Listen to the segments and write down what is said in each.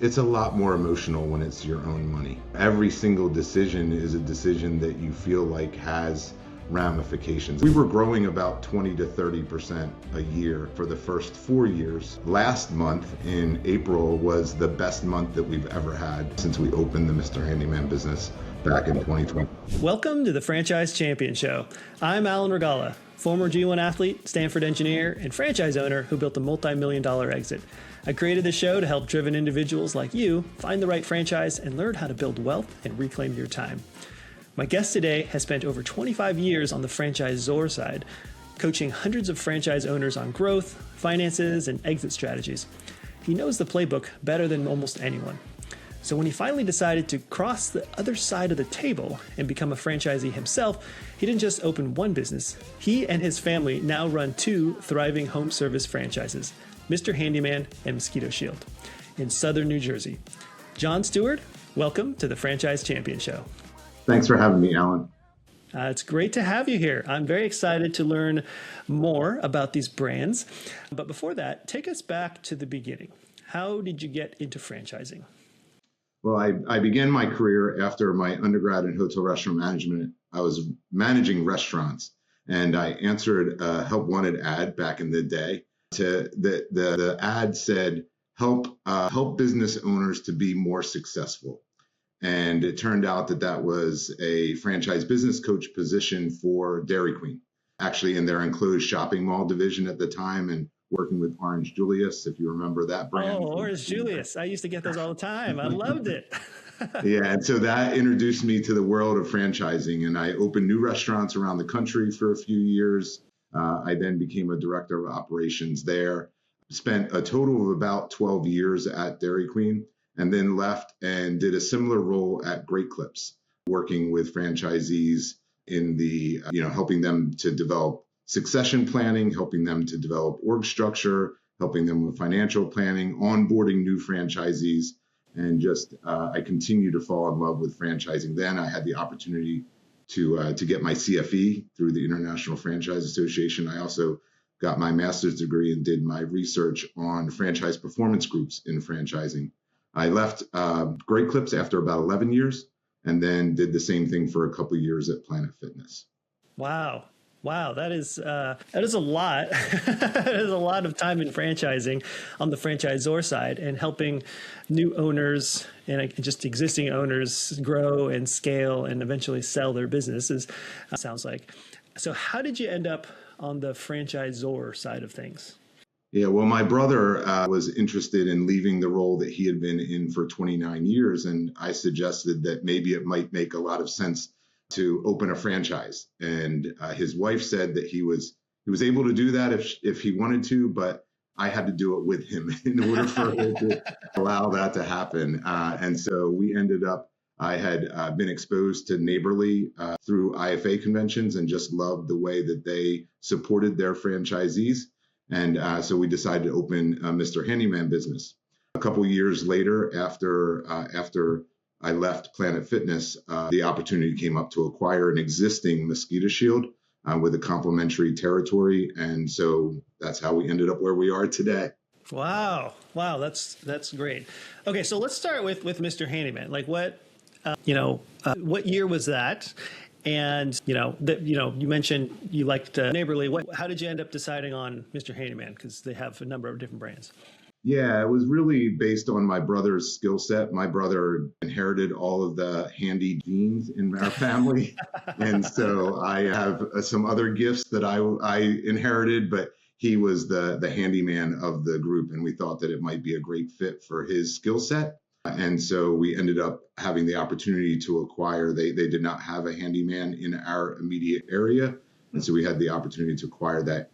It's a lot more emotional when it's your own money. Every single decision is a decision that you feel like has ramifications. We were growing about 20 to 30% a year for the first 4 years. Last month in April was the best month that we've ever had since we opened the Mr. Handyman business back in 2020. Welcome to the Franchise Champion Show. I'm Alan Regala, former G1 athlete, Stanford engineer, and franchise owner who built a multi-million-dollar exit. I created this show to help driven individuals like you find the right franchise and learn how to build wealth and reclaim your time. My guest today has spent over 25 years on the franchisor side, coaching hundreds of franchise owners on growth, finances, and exit strategies. He knows the playbook better than almost anyone. So when he finally decided to cross the other side of the table and become a franchisee himself, he didn't just open one business. He and his family now run two thriving home service franchises, Mr. Handyman and Mosquito Shield, in southern New Jersey. Jon Steward, welcome to the Franchise Champion Show. Thanks for having me, Alan. It's great to have you here. I'm very excited to learn more about these brands. But before that, take us back to the beginning. How did you get into franchising? Well, I began my career after my undergrad in hotel restaurant management. I was managing restaurants, and I answered a help wanted ad back in the day. The ad said, help business owners to be more successful. And it turned out that was a franchise business coach position for Dairy Queen, actually in their enclosed shopping mall division at the time, and working with Orange Julius, if you remember that brand. Oh, Orange Julius. I used to get those all the time. I loved it. Yeah, and so that introduced me to the world of franchising, and I opened new restaurants around the country for a few years. I then became a director of operations there, spent a total of about 12 years at Dairy Queen, and then left and did a similar role at Great Clips, working with franchisees in the, helping them to develop succession planning, helping them to develop org structure, helping them with financial planning, onboarding new franchisees, and just I continue to fall in love with franchising. Then I had the opportunity to get my CFE through the International Franchise Association. I also got my master's degree and did my research on franchise performance groups in franchising. I left Great Clips after about 11 years, and then did the same thing for a couple of years at Planet Fitness. Wow, that is a lot. That is a lot of time in franchising on the franchisor side and helping new owners and just existing owners grow and scale and eventually sell their businesses, sounds like. So how did you end up on the franchisor side of things? Yeah, well, my brother was interested in leaving the role that he had been in for 29 years, and I suggested that maybe it might make a lot of sense to open a franchise. And his wife said that he was able to do that if he wanted to, but I had to do it with him in order for her to allow that to happen. And so we ended up, I had been exposed to Neighborly through IFA conventions and just loved the way that they supported their franchisees. And so we decided to open a Mr. Handyman business. A couple years later, after I left Planet Fitness, the opportunity came up to acquire an existing Mosquito Shield with a complementary territory. And so that's how we ended up where we are today. Wow, that's great. Okay, so let's start with Mr. Handyman. Like what year was that? And you mentioned you liked Neighborly. How did you end up deciding on Mr. Handyman? Because they have a number of different brands. Yeah, it was really based on my brother's skill set. My brother inherited all of the handy genes in our family. And so I have some other gifts that I inherited, but he was the handyman of the group. And we thought that it might be a great fit for his skill set. And so we ended up having the opportunity to acquire. They did not have a handyman in our immediate area. And so we had the opportunity to acquire that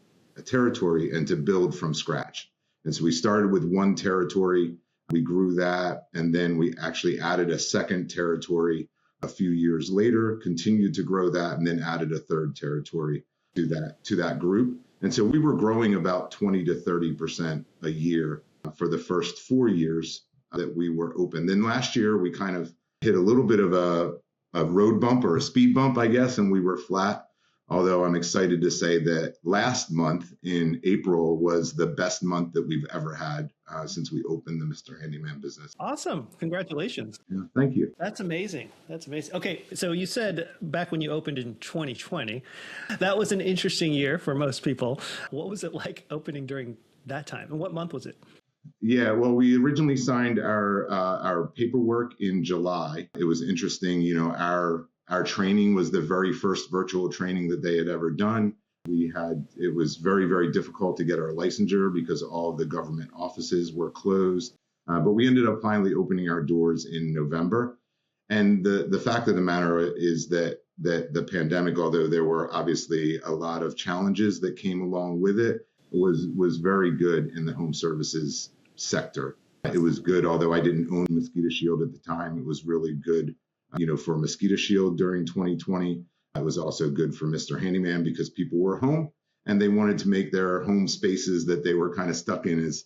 territory and to build from scratch. And so we started with one territory, we grew that, and then we actually added a second territory a few years later, continued to grow that, and then added a third territory to that group. And so we were growing about 20 to 30% a year for the first 4 years that we were open. Then last year, we kind of hit a little bit of a road bump or a speed bump, I guess, and we were flat. Although I'm excited to say that last month in April was the best month that we've ever had since we opened the Mr. Handyman business. Awesome. Congratulations. Yeah, thank you. That's amazing. That's amazing. Okay, so you said back when you opened in 2020, that was an interesting year for most people. What was it like opening during that time? And what month was it? Yeah, well, we originally signed our paperwork in July. It was interesting, our training was the very first virtual training that they had ever done. It was very, very difficult to get our licensure because all of the government offices were closed. But we ended up finally opening our doors in November. And the fact of the matter is that the pandemic, although there were obviously a lot of challenges that came along with it, was very good in the home services sector. It was good, although I didn't own Mosquito Shield at the time. It was really good, for Mosquito Shield during 2020. It was also good for Mr. Handyman because people were home and they wanted to make their home spaces that they were kind of stuck in as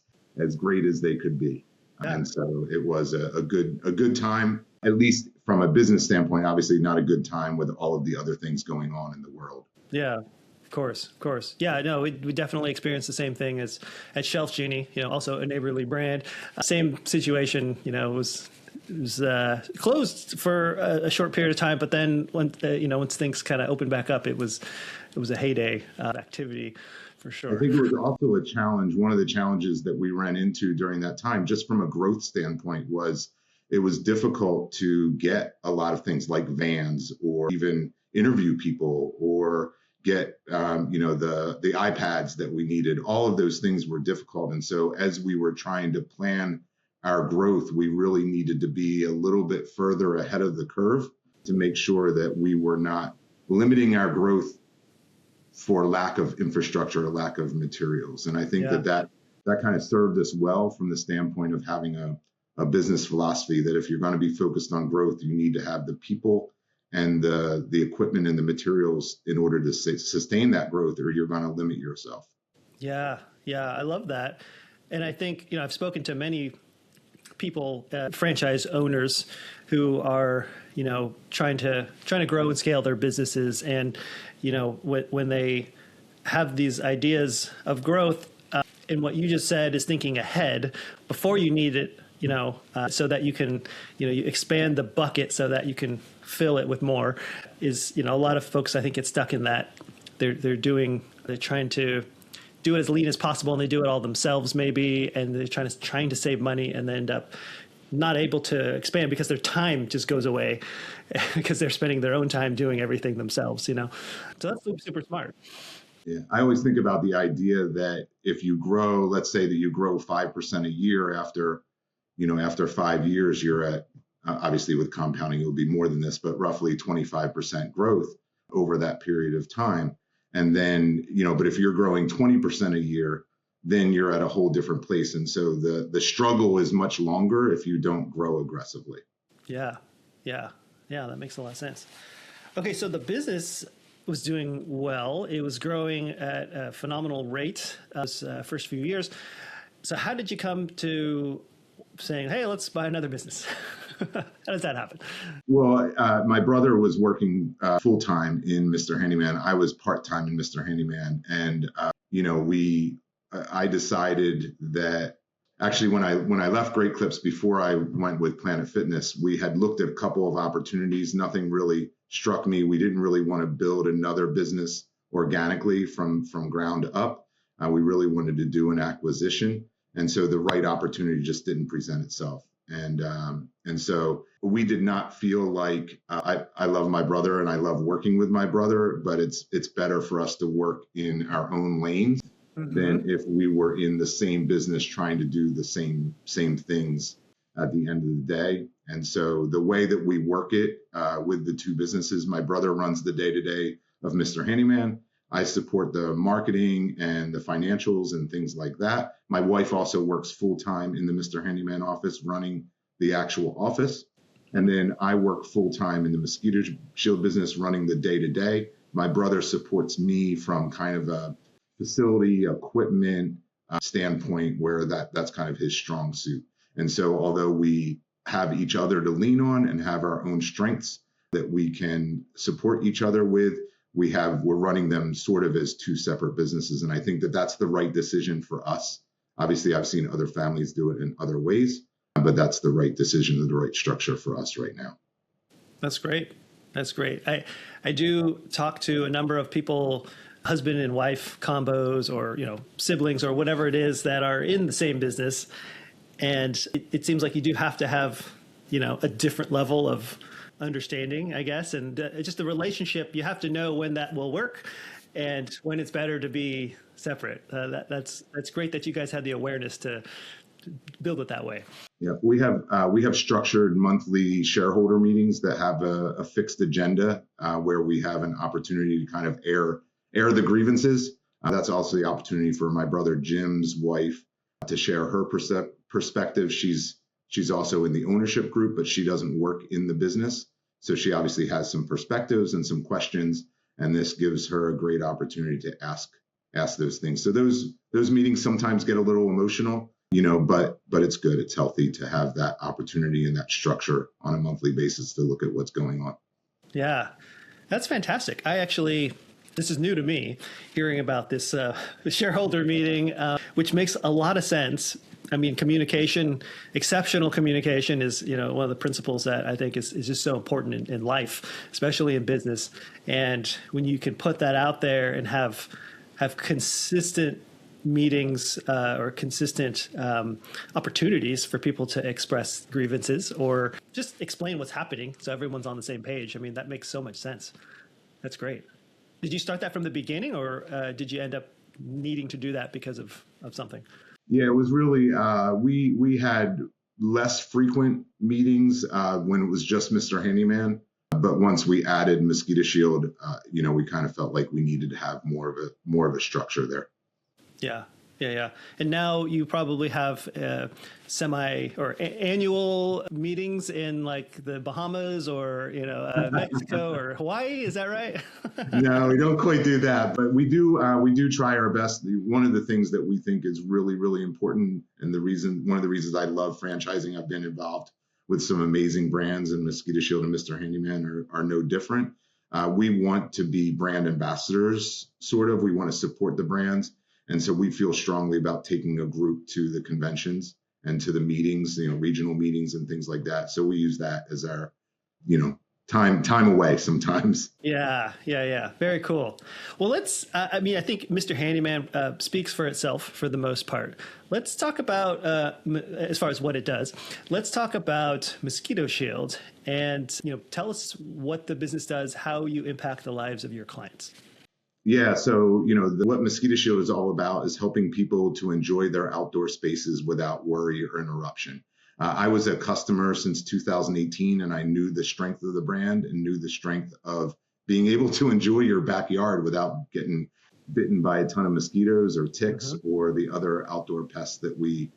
great as they could be. Yeah. And so it was a good time, at least from a business standpoint. Obviously not a good time with all of the other things going on in the world. Yeah. Of course. Yeah, no, we definitely experienced the same thing as at Shelf Genie, also a neighborly brand. Same situation, was closed for a short period of time, but then when once things kind of opened back up, it was a heyday activity for sure. I think it was also a challenge. One of the challenges that we ran into during that time, just from a growth standpoint, was it was difficult to get a lot of things like vans or even interview people or get the iPads that we needed. All of those things were difficult. And so as we were trying to plan our growth, we really needed to be a little bit further ahead of the curve to make sure that we were not limiting our growth for lack of infrastructure or lack of materials. And I think that kind of served us well from the standpoint of having a business philosophy that if you're going to be focused on growth, you need to have the people and the equipment and the materials in order to sustain that growth, or you're going to limit yourself. Yeah, I love that. And I think, I've spoken to many people, franchise owners who are, trying to grow and scale their businesses. And, when they have these ideas of growth, and what you just said is thinking ahead before you need it, so that you can, you expand the bucket so that you can fill it with more is, a lot of folks, I think, get stuck in that. They're trying to do it as lean as possible, and they do it all themselves maybe, and they're trying to save money, and they end up not able to expand because their time just goes away because they're spending their own time doing everything themselves, So that's super smart. Yeah, I always think about the idea that if you grow, let's say that you grow 5% a year after 5 years, you're at, obviously with compounding, it'll be more than this, but roughly 25% growth over that period of time. And then, but if you're growing 20% a year, then you're at a whole different place. And so the struggle is much longer if you don't grow aggressively. Yeah, that makes a lot of sense. Okay, so the business was doing well. It was growing at a phenomenal rate those first few years. So how did you come to saying, hey, let's buy another business? How does that happen? Well, my brother was working full-time in Mr. Handyman. I was part-time in Mr. Handyman. And, I decided that actually when I left Great Clips before I went with Planet Fitness, we had looked at a couple of opportunities. Nothing really struck me. We didn't really want to build another business organically from ground up. We really wanted to do an acquisition. And so the right opportunity just didn't present itself. And so we did not feel like I love my brother and I love working with my brother, but it's better for us to work in our own lanes than if we were in the same business trying to do the same things at the end of the day. And so the way that we work it with the two businesses, my brother runs the day-to-day of Mr. Handyman. I support the marketing and the financials and things like that. My wife also works full-time in the Mr. Handyman office, running the actual office. And then I work full-time in the Mosquito Shield business, running the day-to-day. My brother supports me from kind of a facility equipment standpoint where that's kind of his strong suit. And so although we have each other to lean on and have our own strengths that we can support each other with, we're running them sort of as two separate businesses. And I think that that's the right decision for us Obviously, I've seen other families do it in other ways, but that's the right decision and the right structure for us right now. That's great. That's great. I do talk to a number of people, husband and wife combos, or siblings, or whatever it is, that are in the same business, and it seems like you do have to have a different level of understanding, I guess, and just the relationship. You have to know when that will work and when it's better to be separate. That's great that you guys had the awareness to build it that way. Yeah, we have structured monthly shareholder meetings that have a fixed agenda where we have an opportunity to kind of air the grievances. That's also the opportunity for my brother Jim's wife to share her perspective. She's also in the ownership group, but she doesn't work in the business, so she obviously has some perspectives and some questions, and this gives her a great opportunity to ask those things. So those meetings sometimes get a little emotional. But it's good. It's healthy to have that opportunity and that structure on a monthly basis to look at what's going on. Yeah, that's fantastic. This is new to me, hearing about this shareholder meeting, which makes a lot of sense. I mean, exceptional communication is, one of the principles that I think is just so important in life, especially in business. And when you can put that out there and have consistent meetings or consistent opportunities for people to express grievances or just explain what's happening so everyone's on the same page. I mean, that makes so much sense. That's great. Did you start that from the beginning, or did you end up needing to do that because of something? Yeah, it was really, we had less frequent meetings when it was just Mr. Handyman. But once we added Mosquito Shield, we kind of felt like we needed to have more of a structure there. Yeah. And now you probably have semi or annual meetings in like the Bahamas or, Mexico or Hawaii. Is that right? No, we don't quite do that, but we do try our best. One of the things that we think is really, really important, and one of the reasons I love franchising, I've been involved with some amazing brands, and Mosquito Shield and Mr. Handyman are no different. We want to be brand ambassadors, sort of. We want to support the brands. And so we feel strongly about taking a group to the conventions and to the meetings, regional meetings and things like that. So we use that as our, time away sometimes. Yeah. Very cool. Well, I think Mr. Handyman speaks for itself for the most part. Let's talk about, as far as what it does, let's talk about Mosquito Shield and, tell us what the business does, how you impact the lives of your clients. Yeah, so what Mosquito Shield is all about is helping people to enjoy their outdoor spaces without worry or interruption. I was a customer since 2018, and I knew the strength of the brand and knew the strength of being able to enjoy your backyard without getting bitten by a ton of mosquitoes or ticks or the other outdoor pests that we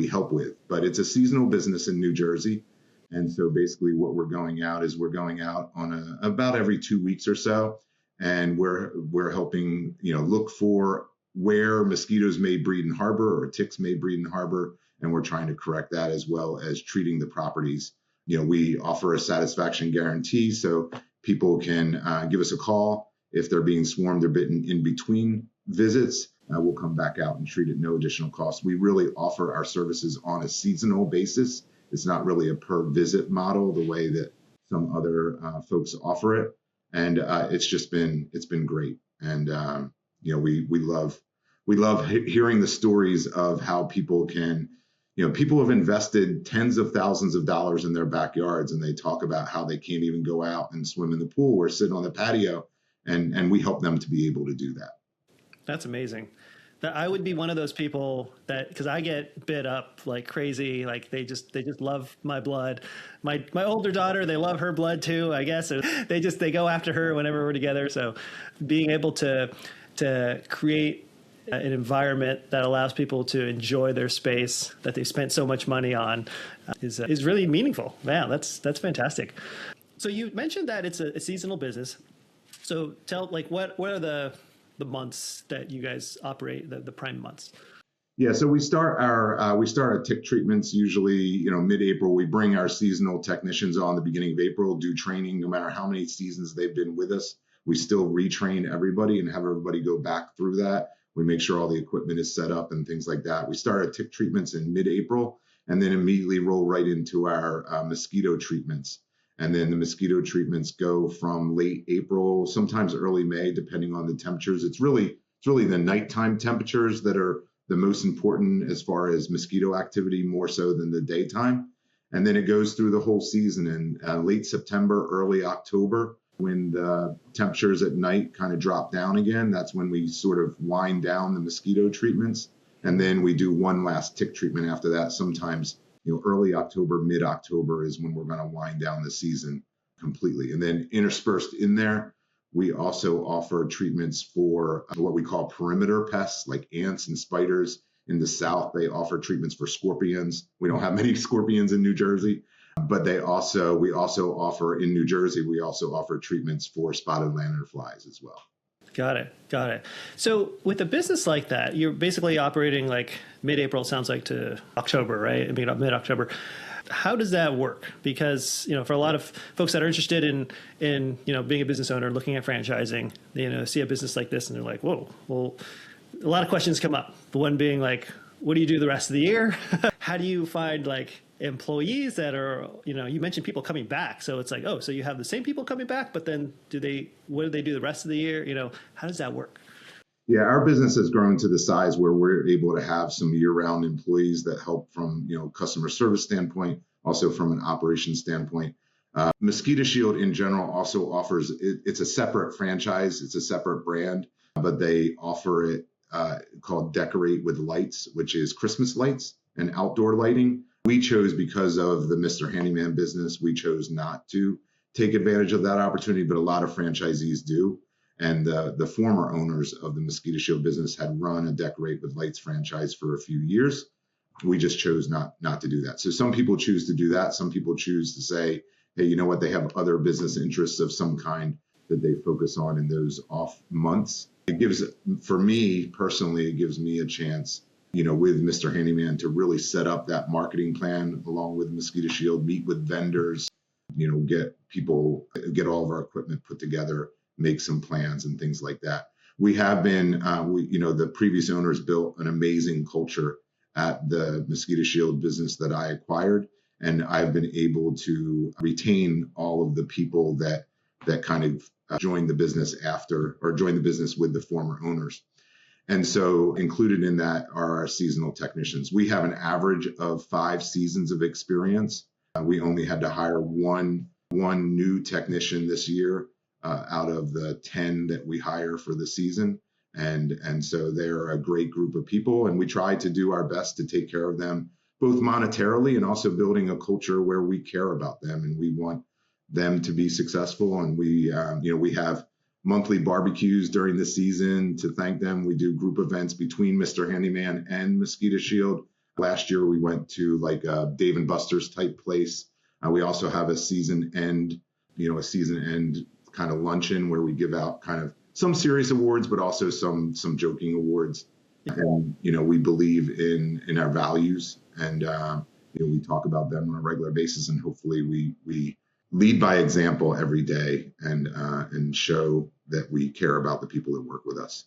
help with. But it's a seasonal business in New Jersey. And so basically what we're going out on about every 2 weeks or so. And we're helping, look for where mosquitoes may breed and harbor or ticks may breed and harbor. And we're trying to correct that, as well as treating the properties. We offer a satisfaction guarantee, so people can give us a call if they're being swarmed or bitten in between visits. We'll come back out and treat at no additional cost. We really offer our services on a seasonal basis. It's not really a per visit model the way that some other folks offer it. And it's been great. And, we love hearing the stories of how people can, people have invested tens of thousands of dollars in their backyards, and they talk about how they can't even go out and swim in the pool or sit on the patio. And we help them to be able to do that. That's amazing. I would be one of those people because I get bit up like crazy. Like they just love my blood. My older daughter, they love her blood too, I guess. They go after her whenever we're together. So being able to create an environment that allows people to enjoy their space that they've spent so much money on is really meaningful. Wow, that's fantastic. So you mentioned that it's a seasonal business. So tell what are the months that you guys operate, the prime months? Yeah, so we start our tick treatments usually, mid-April. We bring our seasonal technicians on the beginning of April, do training. No matter how many seasons they've been with us, we still retrain everybody and have everybody go back through that. We make sure all the equipment is set up and things like that. We start our tick treatments in mid-April and then immediately roll right into our mosquito treatments. And then the mosquito treatments go from late April, sometimes early May, depending on the temperatures. It's really the nighttime temperatures that are the most important as far as mosquito activity, more so than the daytime. And then it goes through the whole season in late September, early October, when the temperatures at night kind of drop down again. That's when we sort of wind down the mosquito treatments. And then we do one last tick treatment after that. Sometimes, early October, mid-October is when we're going to wind down the season completely. And then interspersed in there, we also offer treatments for what we call perimeter pests, like ants and spiders. In the South, they offer treatments for scorpions. We don't have many scorpions in New Jersey, but we also offer in New Jersey, we also offer treatments for spotted lanternflies as well. Got it. So with a business like that, you're basically operating like mid-April, it sounds like, to October, right? Mid-October. How does that work? Because, for a lot of folks that are interested in being a business owner, looking at franchising, see a business like this and they're like, whoa, well, a lot of questions come up. The one being like, what do you do the rest of the year? How do you find employees that are, you mentioned people coming back. So it's like, oh, so you have the same people coming back, but then what do they do the rest of the year? How does that work? Yeah, our business has grown to the size where we're able to have some year-round employees that help from, customer service standpoint, also from an operations standpoint. Mosquito Shield in general also offers, it's a separate franchise, it's a separate brand, but they offer it called Decorate with Lights, which is Christmas lights and outdoor lighting. We chose, because of the Mr. Handyman business, we chose not to take advantage of that opportunity, but a lot of franchisees do. And the former owners of the Mosquito Shield business had run a Decorate with Lights franchise for a few years. We just chose not to do that. So some people choose to do that. Some people choose to say, hey, you know what? They have other business interests of some kind that they focus on in those off months. For me personally, it gives me a chance, with Mr. Handyman to really set up that marketing plan along with Mosquito Shield, meet with vendors, get all of our equipment put together, make some plans and things like that. We have been, the previous owners built an amazing culture at the Mosquito Shield business that I acquired. And I've been able to retain all of the people that kind of joined the business joined the business with the former owners. And so included in that are our seasonal technicians. We have an average of 5 seasons of experience. We only had to hire one new technician this year out of the 10 that we hire for the season. And so they're a great group of people, and we try to do our best to take care of them, both monetarily and also building a culture where we care about them and we want them to be successful. And we have monthly barbecues during the season to thank them. We do group events between Mr. Handyman and Mosquito Shield. Last year, we went to like a Dave and Buster's type place. We also have a season end kind of luncheon where we give out kind of some serious awards, but also some joking awards. And, we believe in our values, and, we talk about them on a regular basis, and hopefully we lead by example every day and show that we care about the people that work with us.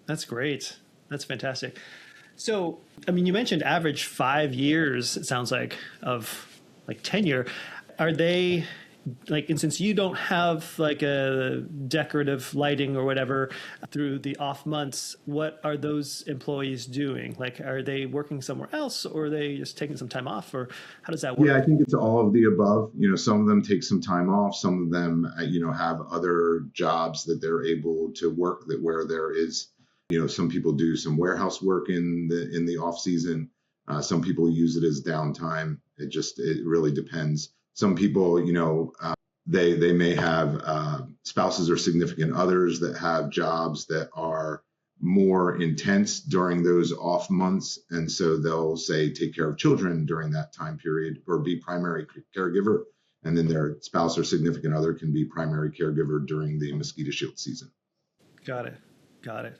That's great. That's fantastic. So, you mentioned average 5 years, it sounds like, of tenure. Are they and since you don't have a decorative lighting or whatever through the off months, what are those employees doing? Are they working somewhere else, or are they just taking some time off, or how does that work? Yeah, I think it's all of the above. Some of them take some time off. Some of them, have other jobs that they're able to work where there is, some people do some warehouse work in the off season. Some people use it as downtime. It really depends. Some people, they may have spouses or significant others that have jobs that are more intense during those off months. And so they'll say, take care of children during that time period or be primary caregiver. And then their spouse or significant other can be primary caregiver during the Mosquito Shield season. Got it.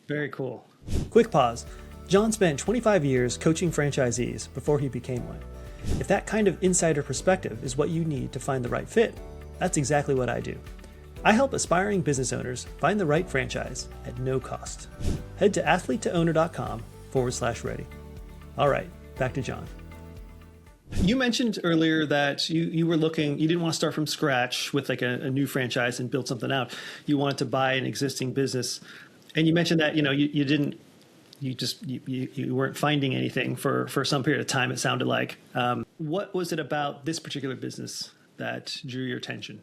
Very cool. Quick pause. Jon spent 25 years coaching franchisees before he became one. If that kind of insider perspective is what you need to find the right fit, that's exactly what I do. I help aspiring business owners find the right franchise at no cost. Head to athletetoowner.com/ready. All right, back to Jon. You mentioned earlier that you were looking, you didn't want to start from scratch with like a new franchise and build something out. You wanted to buy an existing business. And you mentioned that, you weren't finding anything for some period of time, it sounded like. What was it about this particular business that drew your attention?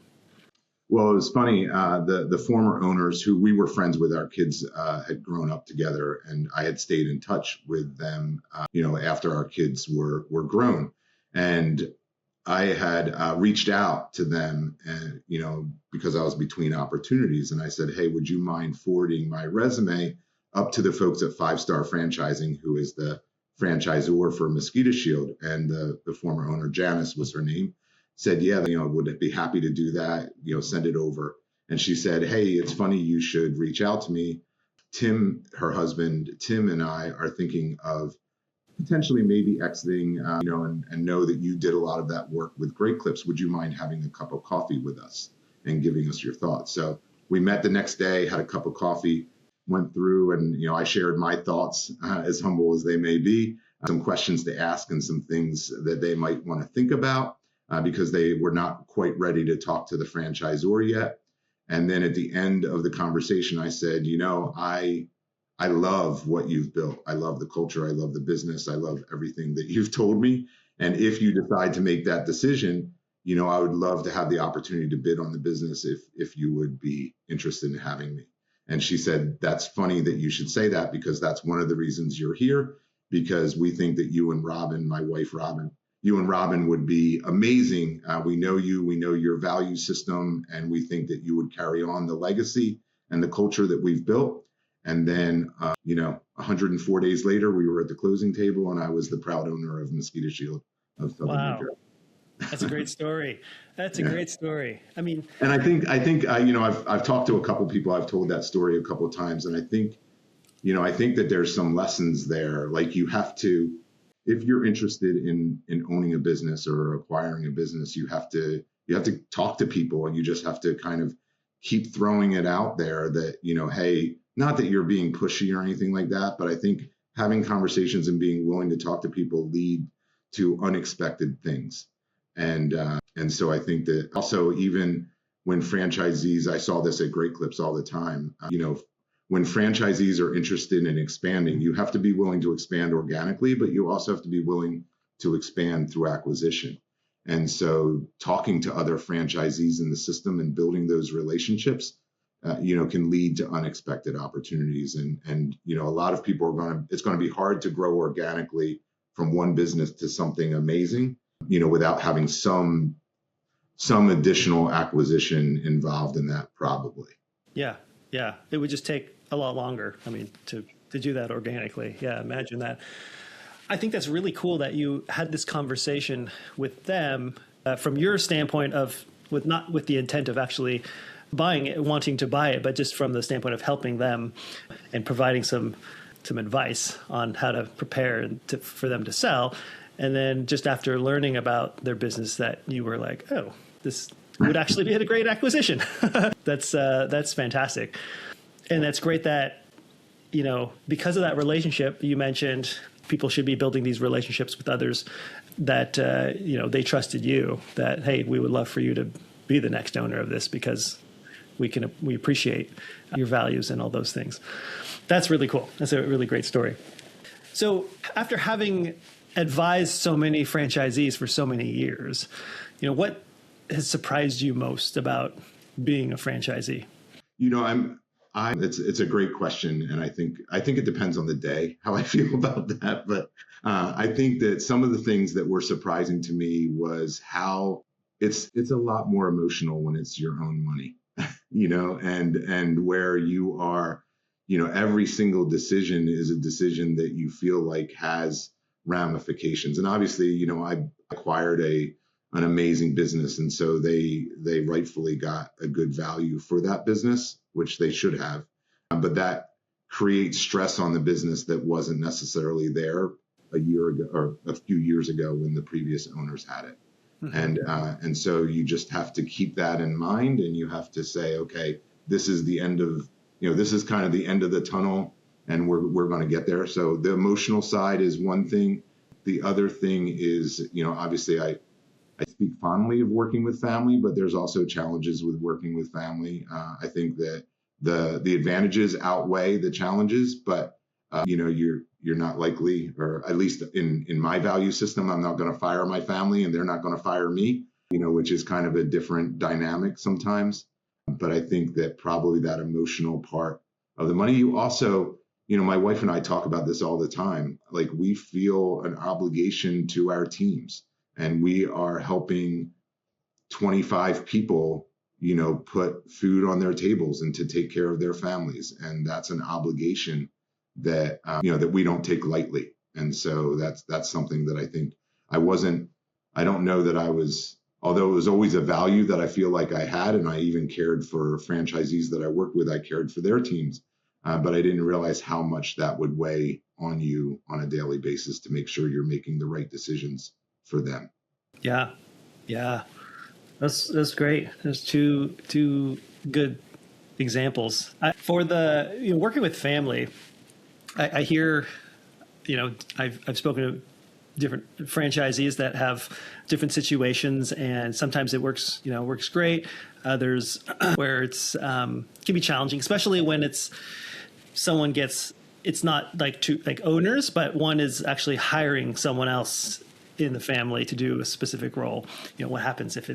Well, it was funny. The former owners who we were friends with, our kids had grown up together, and I had stayed in touch with them, after our kids were grown. And I had reached out to them, and because I was between opportunities, and I said, "Hey, would you mind forwarding my resume up to the folks at 5-Star Franchising, who is the franchisor for Mosquito Shield?" And the former owner, Janice was her name, said, "Yeah, would be happy to do that. Send it over." And she said, "Hey, it's funny you should reach out to me. Tim, her husband, Tim, and I are thinking of potentially maybe exiting, and know that you did a lot of that work with Great Clips. Would you mind having a cup of coffee with us and giving us your thoughts?" So we met the next day, had a cup of coffee, went through, and I shared my thoughts, as humble as they may be, some questions to ask and some things that they might want to think about, because they were not quite ready to talk to the franchisor yet. And then at the end of the conversation, I said, I love what you've built. I love the culture. I love the business. I love everything that you've told me. And if you decide to make that decision, I would love to have the opportunity to bid on the business if you would be interested in having me. And she said, "That's funny that you should say that, because that's one of the reasons you're here, because we think that you and Robin, my wife, Robin, you and Robin would be amazing. We know you, we know your value system, and we think that you would carry on the legacy and the culture that we've built." And then, 104 days later, we were at the closing table, and I was the proud owner of Mosquito Shield of Southern New Jersey. That's a great story. That's a great story. I mean, and I think I've talked to a couple people. I've told that story a couple of times, and I think that there's some lessons there. Like, you have to, if you're interested in owning a business or acquiring a business, you have to talk to people, and you just have to kind of keep throwing it out there that, hey, not that you're being pushy or anything like that, but I think having conversations and being willing to talk to people lead to unexpected things. And so I think that also, even when franchisees, I saw this at Great Clips all the time, when franchisees are interested in expanding, you have to be willing to expand organically, but you also have to be willing to expand through acquisition. And so talking to other franchisees in the system and building those relationships, can lead to unexpected opportunities. And a lot of people it's going to be hard to grow organically from one business to something amazing, without having some additional acquisition involved in that, probably. Yeah. It would just take a lot longer. I mean, to do that organically. Yeah. Imagine that. I think that's really cool that you had this conversation with them from your standpoint not with the intent of actually buying it, wanting to buy it, but just from the standpoint of helping them and providing some advice on how to prepare for them to sell. And then just after learning about their business, that you were like, "Oh, this would actually be a great acquisition." That's fantastic. And that's great that, because of that relationship, you mentioned people should be building these relationships with others that, they trusted you, that, "Hey, we would love for you to be the next owner of this because we appreciate your values," and all those things. That's really cool. That's a really great story. So after having advised so many franchisees for so many years, what has surprised you most about being a franchisee? It's a great question, and I think it depends on the day how I feel about that. But I think that some of the things that were surprising to me was how it's a lot more emotional when it's your own money, and where you are, every single decision is a decision that you feel like has ramifications. And obviously, I acquired an amazing business, and so they rightfully got a good value for that business, which they should have. But that creates stress on the business that wasn't necessarily there a year ago or a few years ago when the previous owners had it. And so you just have to keep that in mind, and you have to say, okay, this is the end of, this is kind of the end of the tunnel, and we're going to get there. So the emotional side is one thing. The other thing is, obviously I speak fondly of working with family, but there's also challenges with working with family. I think that the advantages outweigh the challenges, but you're not likely, or at least in my value system, I'm not going to fire my family and they're not going to fire me, which is kind of a different dynamic sometimes. But I think that probably that emotional part of the money, you also, my wife and I talk about this all the time. Like, we feel an obligation to our teams, and we are helping 25 people, put food on their tables and to take care of their families. And that's an obligation that, that we don't take lightly. And so that's something that I think I don't know that I was, although it was always a value that I feel like I had, and I even cared for franchisees that I worked with, I cared for their teams. But I didn't realize how much that would weigh on you on a daily basis to make sure you're making the right decisions for them. Yeah. Yeah. That's great. There's two good examples. For the working with family, I hear, I've spoken to different franchisees that have different situations, and sometimes it works great. Others where it's can be challenging, especially when it's not like two like owners, but one is actually hiring someone else in the family to do a specific role. What happens if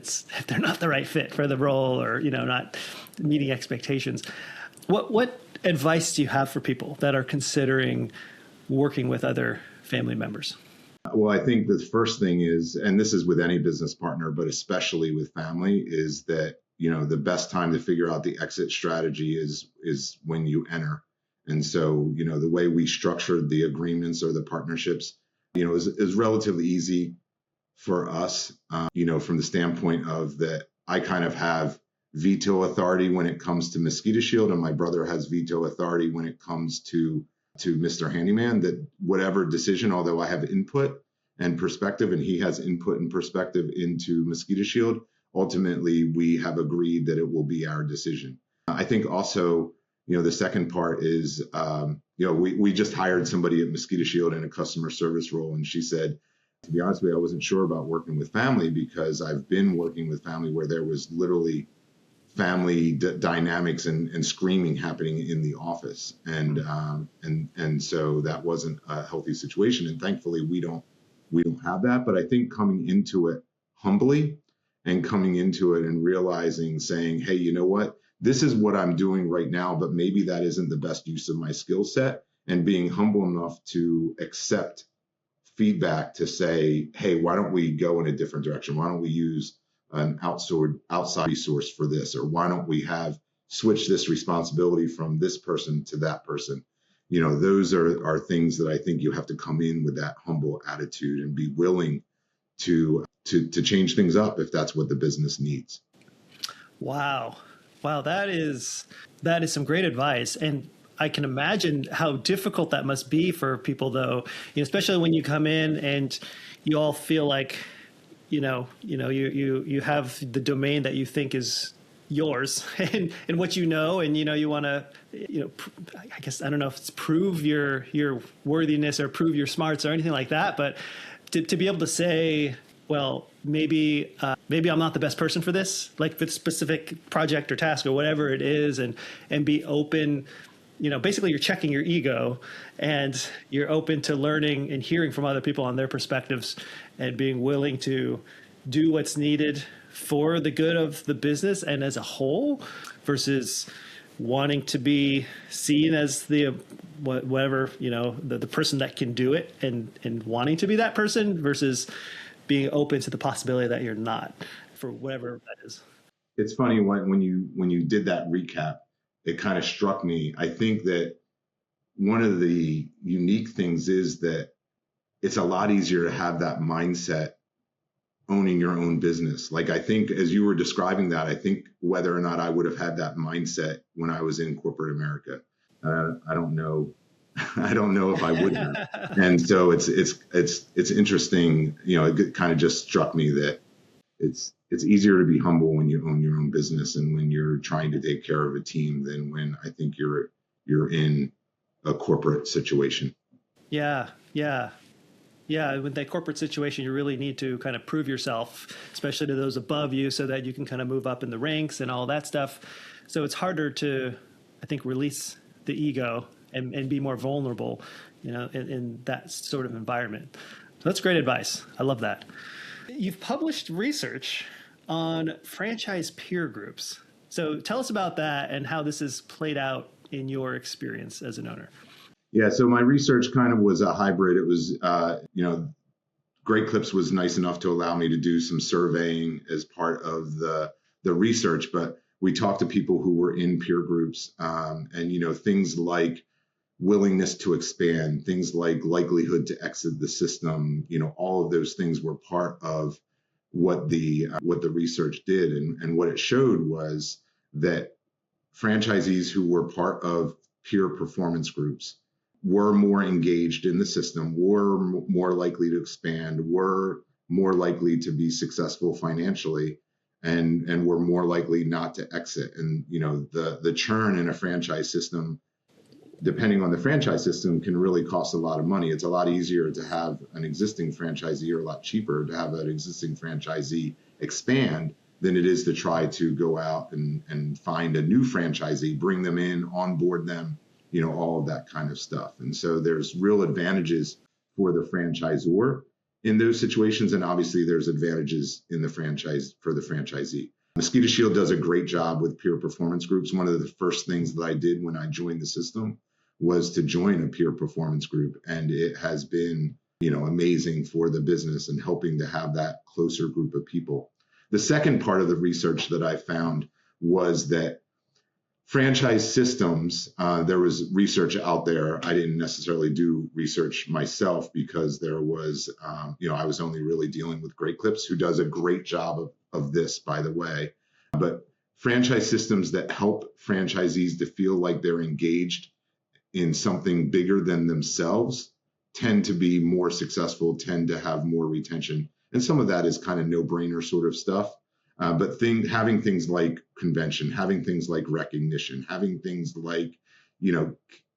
they're not the right fit for the role, or not meeting expectations? What advice do you have for people that are considering working with other family members? Well, I think the first thing is, and this is with any business partner, but especially with family, is that the best time to figure out the exit strategy is when you enter. And so the way we structured the agreements or the partnerships is relatively easy for us, from the standpoint of that I kind of have veto authority when it comes to Mosquito Shield, and my brother has veto authority when it comes to Mr. Handyman, that whatever decision, although I have input and perspective and he has input and perspective into Mosquito Shield, ultimately we have agreed that it will be our decision. I think also, the second part is, we just hired somebody at Mosquito Shield in a customer service role. And she said, to be honest with you, I wasn't sure about working with family because I've been working with family where there was literally family dynamics and screaming happening in the office. And so that wasn't a healthy situation. And thankfully we don't have that. But I think coming into it humbly and coming into it and realizing, saying, hey, you know what? This is what I'm doing right now, but maybe that isn't the best use of my skill set, and being humble enough to accept feedback to say, hey, why don't we go in a different direction? Why don't we use an outside resource for this? Or why don't we switch this responsibility from this person to that person? Those are things that I think you have to come in with that humble attitude and be willing to change things up if that's what the business needs. Wow, that is some great advice. And I can imagine how difficult that must be for people, though, especially when you come in and you all feel like, you have the domain that you think is yours and what and you want to, I guess, I don't know if it's prove your worthiness or prove your smarts or anything like that, but to be able to say, well, maybe I'm not the best person for this, like this specific project or task or whatever it is, and be open. Basically you're checking your ego, and you're open to learning and hearing from other people on their perspectives, and being willing to do what's needed for the good of the business and as a whole, versus wanting to be seen as the person that can do it, and wanting to be that person, versus being open to the possibility that you're not, for whatever that is. It's funny when you did that recap, it kind of struck me. I think that one of the unique things is that it's a lot easier to have that mindset owning your own business. Like, I think as you were describing that, I think whether or not I would have had that mindset when I was in corporate America, I don't know. I don't know if I would have. And so it's interesting, it kind of just struck me that, it's easier to be humble when you own your own business and when you're trying to take care of a team than when I think you're in a corporate situation. Yeah, yeah. Yeah, with that corporate situation, you really need to kind of prove yourself, especially to those above you, so that you can kind of move up in the ranks and all that stuff. So it's harder to, I think, release the ego and be more vulnerable, in that sort of environment. So that's great advice. I love that. You've published research on franchise peer groups. So tell us about that and how this has played out in your experience as an owner. Yeah, so my research kind of was a hybrid. It was, Great Clips was nice enough to allow me to do some surveying as part of the research, but we talked to people who were in peer groups, and things like willingness to expand, things like likelihood to exit the system. All of those things were part of what the research did, and what it showed was that franchisees who were part of peer performance groups were more engaged in the system, were more likely to expand, were more likely to be successful financially, and were more likely not to exit. And the churn in a franchise system, depending on the franchise system, can really cost a lot of money. It's a lot easier to have an existing franchisee, or a lot cheaper to have an existing franchisee expand than it is to try to go out and find a new franchisee, bring them in, onboard them, all of that kind of stuff. And so there's real advantages for the franchisor in those situations. And obviously there's advantages in the franchise for the franchisee. Mosquito Shield does a great job with peer performance groups. One of the first things that I did when I joined the system was to join a peer performance group. And it has been, amazing for the business and helping to have that closer group of people. The second part of the research that I found was that franchise systems, there was research out there. I didn't necessarily do research myself because there was, I was only really dealing with Great Clips, who does a great job of this, by the way. But franchise systems that help franchisees to feel like they're engaged in something bigger than themselves tend to be more successful, tend to have more retention. And some of that is kind of no-brainer sort of stuff. But having things like convention, having things like recognition, having things like,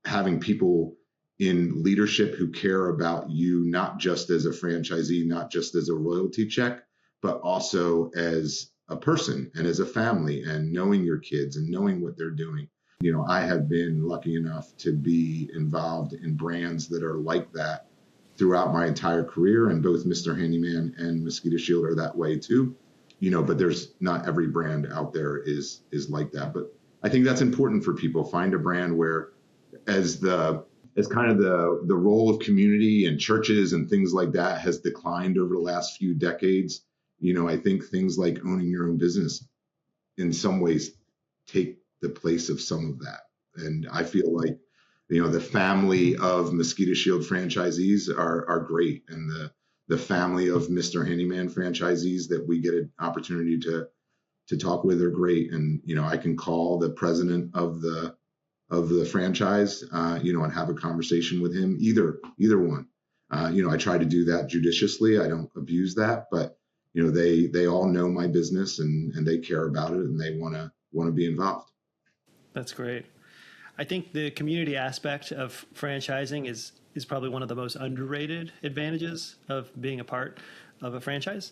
having people in leadership who care about you, not just as a franchisee, not just as a royalty check, but also as a person and as a family, and knowing your kids and knowing what they're doing. I have been lucky enough to be involved in brands that are like that throughout my entire career, and both Mr. Handyman and Mosquito Shield are that way too. But there's not every brand out there is like that. But I think that's important for people. Find a brand where, as kind of the role of community and churches and things like that has declined over the last few decades. I think things like owning your own business in some ways take the place of some of that. And I feel like, the family of Mosquito Shield franchisees are great. And the family of Mr. Handyman franchisees that we get an opportunity to talk with are great. And, I can call the president of the franchise, and have a conversation with him, either one. I try to do that judiciously. I don't abuse that, but, they all know my business and they care about it, and they want to be involved. That's great. I think the community aspect of franchising is probably one of the most underrated advantages of being a part of a franchise.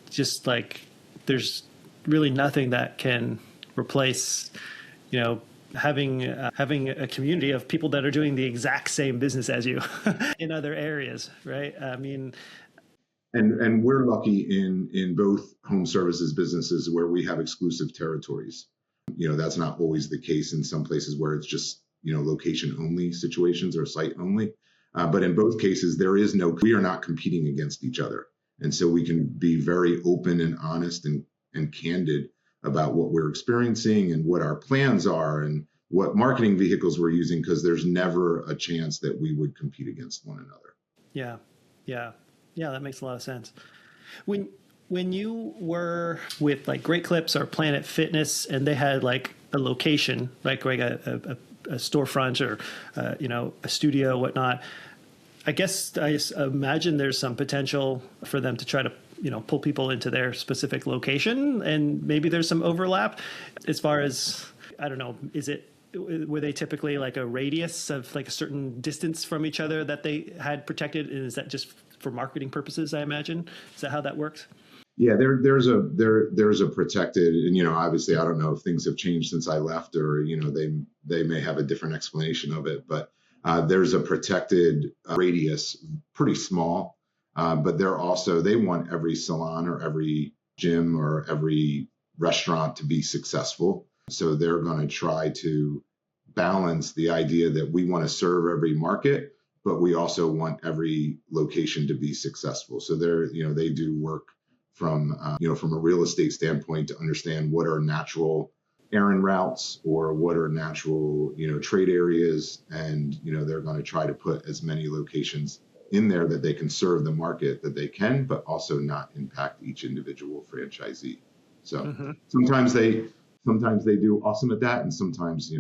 Just like there's really nothing that can replace, having a community of people that are doing the exact same business as you in other areas, right? I mean, and we're lucky in both home services businesses where we have exclusive territories. That's not always the case in some places where it's just, location only situations or site only. But in both cases, we are not competing against each other. And so we can be very open and honest and candid about what we're experiencing and what our plans are and what marketing vehicles we're using, because there's never a chance that we would compete against one another. Yeah. That makes a lot of sense. When you were with like Great Clips or Planet Fitness, and they had like a location, like a storefront or a studio, whatnot, I guess I imagine there's some potential for them to try to pull people into their specific location, and maybe there's some overlap as far as, I don't know, were they typically like a radius of like a certain distance from each other that they had protected? And is that just for marketing purposes, I imagine? Is that how that works? Yeah, there's a protected, and obviously I don't know if things have changed since I left, or they may have a different explanation of it, but there's a protected radius, pretty small, but they want every salon or every gym or every restaurant to be successful. So they're going to try to balance the idea that we want to serve every market, but we also want every location to be successful. So they do work from a real estate standpoint to understand what are natural errand routes or what are natural trade areas, and they're going to try to put as many locations in there that they can serve the market that they can, but also not impact each individual franchisee. So sometimes they do awesome at that, and sometimes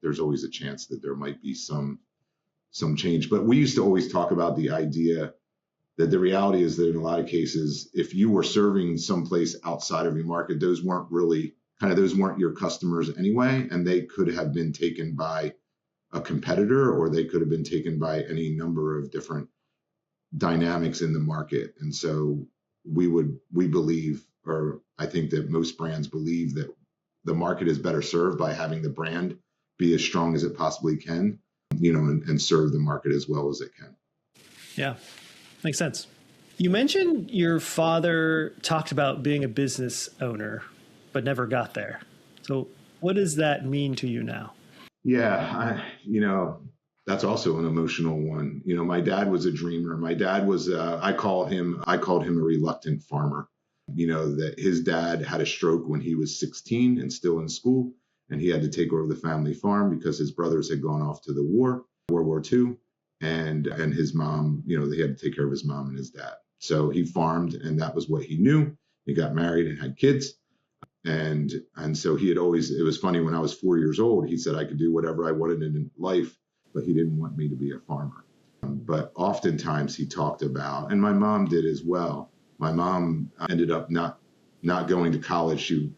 there's always a chance that there might be some change. But we used to always talk about the idea that the reality is that in a lot of cases, if you were serving someplace outside of your market, those weren't your customers anyway, and they could have been taken by a competitor, or they could have been taken by any number of different dynamics in the market. And so we believe, or I think that most brands believe, that the market is better served by having the brand be as strong as it possibly can, and serve the market as well as it can. Yeah. Makes sense. You mentioned your father talked about being a business owner, but never got there. So what does that mean to you now? Yeah, that's also an emotional one. My dad was a dreamer. My dad was, I called him a reluctant farmer. That his dad had a stroke when he was 16 and still in school, and he had to take over the family farm because his brothers had gone off to the World War II. And his mom, they had to take care of his mom and his dad. So he farmed, and that was what he knew. He got married and had kids. And so he had always, it was funny, when I was 4 years old, he said I could do whatever I wanted in life, but he didn't want me to be a farmer. But oftentimes he talked about, and my mom did as well. My mom ended up not going to college. She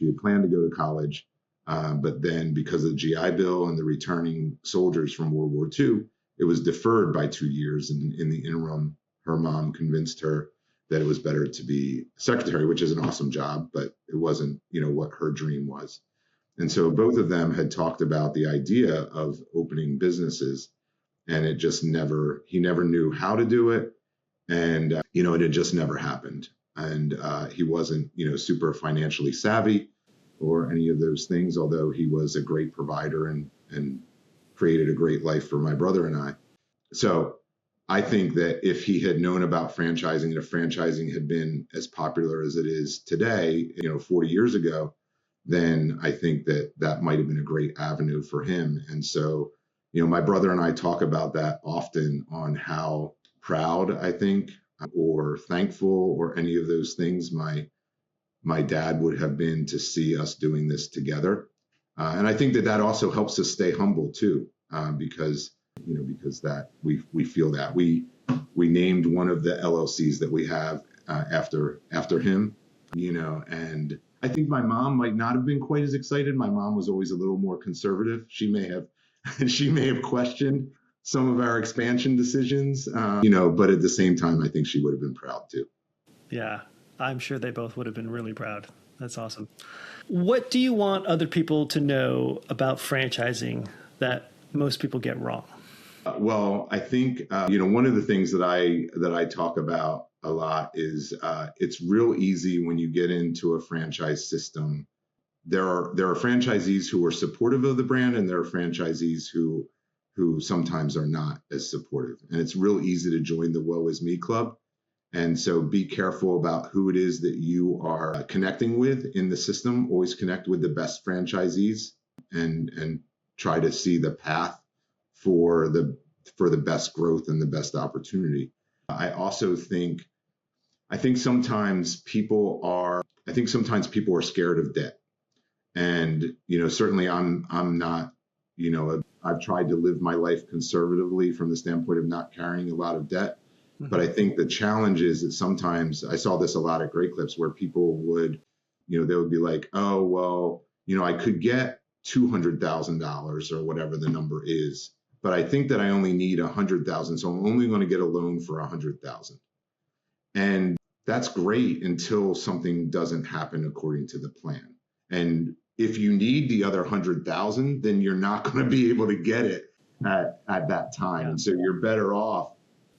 had planned to go to college, but then because of the GI Bill and the returning soldiers from World War II, it was deferred by 2 years. And in the interim, her mom convinced her that it was better to be secretary, which is an awesome job, but it wasn't, what her dream was. And so both of them had talked about the idea of opening businesses, and he never knew how to do it. And, it had just never happened. And he wasn't, super financially savvy or any of those things, although he was a great provider and created a great life for my brother and I. So I think that if he had known about franchising, and if franchising had been as popular as it is today, 40 years ago, then I think that might have been a great avenue for him. And so, my brother and I talk about that often, on how proud, I think, or thankful, or any of those things my dad would have been to see us doing this together. And I think that also helps us stay humble too, because that we feel that we named one of the LLCs that we have after him, and I think my mom might not have been quite as excited. My mom was always a little more conservative. She may have questioned some of our expansion decisions, but at the same time, I think she would have been proud too. Yeah, I'm sure they both would have been really proud. That's awesome. What do you want other people to know about franchising that most people get wrong? Well, I think, one of the things that I talk about a lot is it's real easy when you get into a franchise system. There are franchisees who are supportive of the brand, and there are franchisees who sometimes are not as supportive. And it's real easy to join the woe is me club. And so be careful about who it is that you are connecting with in the system. Always connect with the best franchisees, and try to see the path for the best growth and the best opportunity. I also think sometimes people are scared of debt. And, certainly I'm not, I've tried to live my life conservatively from the standpoint of not carrying a lot of debt. But I think the challenge is that sometimes I saw this a lot at Great Clips where people would, they would be like, oh, well, I could get $200,000 or whatever the number is, but I think that I only need 100,000. So I'm only going to get a loan for 100,000. And that's great until something doesn't happen according to the plan. And if you need the other 100,000, then you're not going to be able to get it at that time. And so you're better off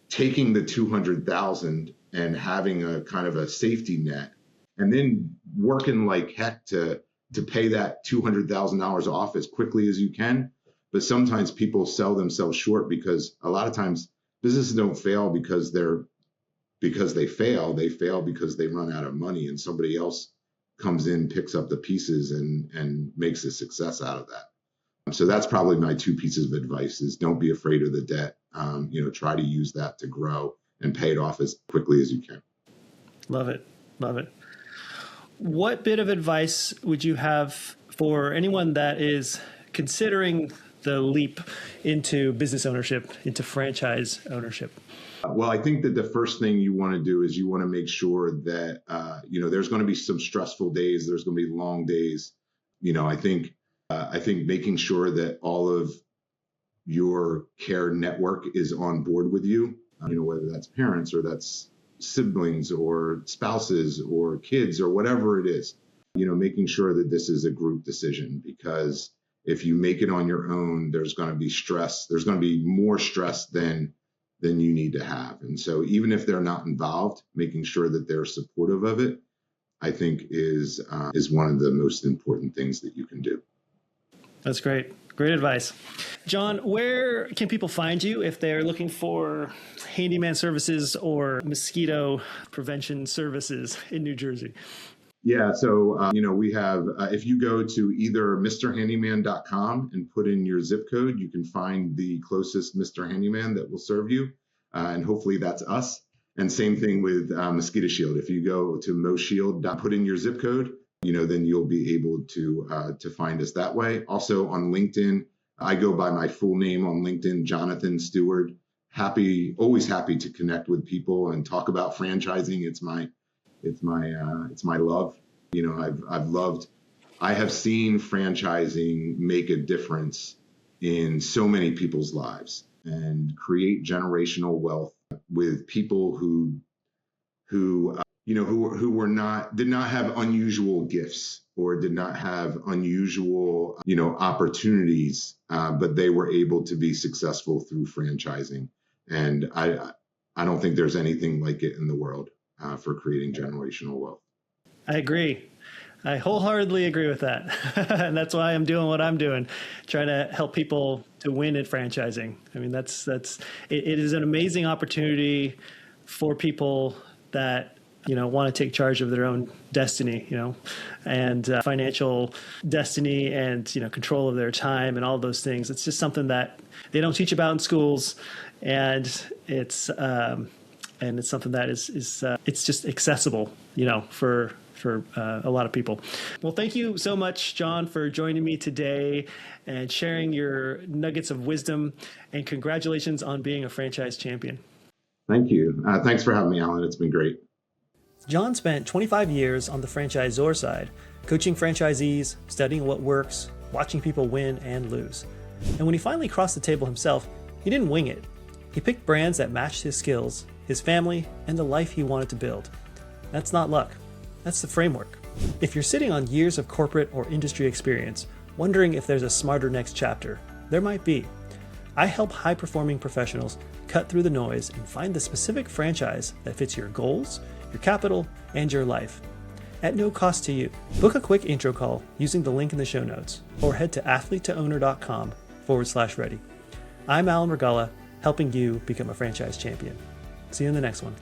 taking the 200,000 and having a kind of a safety net, and then working like heck to pay that $200,000 off as quickly as you can. But sometimes people sell themselves short because a lot of times businesses don't fail because they fail. They fail because they run out of money, and somebody else comes in, picks up the pieces, and makes a success out of that. So that's probably my two pieces of advice: is don't be afraid of the debt. Try to use that to grow and pay it off as quickly as you can. Love it. Love it. What bit of advice would you have for anyone that is considering the leap into business ownership, into franchise ownership? Well, I think that the first thing you want to do is you want to make sure that, there's going to be some stressful days. There's going to be long days. I think making sure that all of your care network is on board with you, whether that's parents or that's siblings or spouses or kids or whatever it is, making sure that this is a group decision, because if you make it on your own, there's going to be stress. There's going to be more stress than you need to have. And so even if they're not involved, making sure that they're supportive of it, I think is one of the most important things that you can do. That's great. Great advice. Jon, where can people find you if they're looking for handyman services or mosquito prevention services in New Jersey? Yeah, so, we have, if you go to either mrhandyman.com and put in your zip code, you can find the closest Mr. Handyman that will serve you. And hopefully that's us. And same thing with Mosquito Shield. If you go to Moshield, put in your zip code, then you'll be able to find us that way. Also on LinkedIn, I go by my full name on LinkedIn, Jonathan Steward. Always happy to connect with people and talk about franchising. It's my love. I have seen franchising make a difference in so many people's lives and create generational wealth with people who did not have unusual gifts or did not have unusual, opportunities, but they were able to be successful through franchising. And I don't think there's anything like it in the world for creating generational wealth. I agree. I wholeheartedly agree with that. And that's why I'm doing what I'm doing, trying to help people to win at franchising. I mean, it is an amazing opportunity for people that, want to take charge of their own destiny, and financial destiny and, control of their time and all those things. It's just something that they don't teach about in schools. And it's something that is it's just accessible, for a lot of people. Well, thank you so much, Jon, for joining me today and sharing your nuggets of wisdom, and congratulations on being a franchise champion. Thank you. Thanks for having me, Alan. It's been great. Jon spent 25 years on the franchisor side, coaching franchisees, studying what works, watching people win and lose. And when he finally crossed the table himself, he didn't wing it. He picked brands that matched his skills, his family, and the life he wanted to build. That's not luck. That's the framework. If you're sitting on years of corporate or industry experience, wondering if there's a smarter next chapter, there might be. I help high-performing professionals cut through the noise and find the specific franchise that fits your goals, your capital, and your life. At no cost to you. Book a quick intro call using the link in the show notes, or head to athletetoowner.com/ready. I'm Alan Regala, helping you become a franchise champion. See you in the next one.